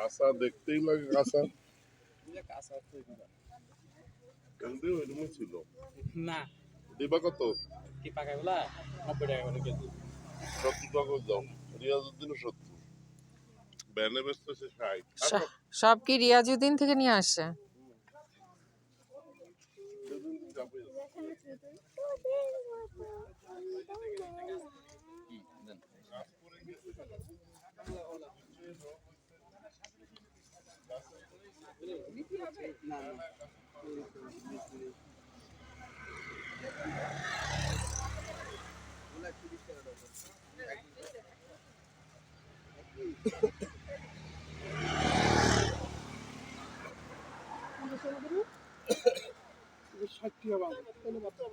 কাঁচা দেখতেই লাগে কাঁচা। কেন্দ্রে ওইরকমই ছিল না দিবা কত? কি পাকাগুলা 90 টাকা করে কেজি। 70 টাকা করে দাও। রিয়াজউদ্দিনও 70, ব্যানে বেচতেছে 60। আসো সব কি রিয়াজউদ্দিন থেকে নিয়ে আসছে? সেদিন যাবে। কাজ করে গেছে ষাট টাকা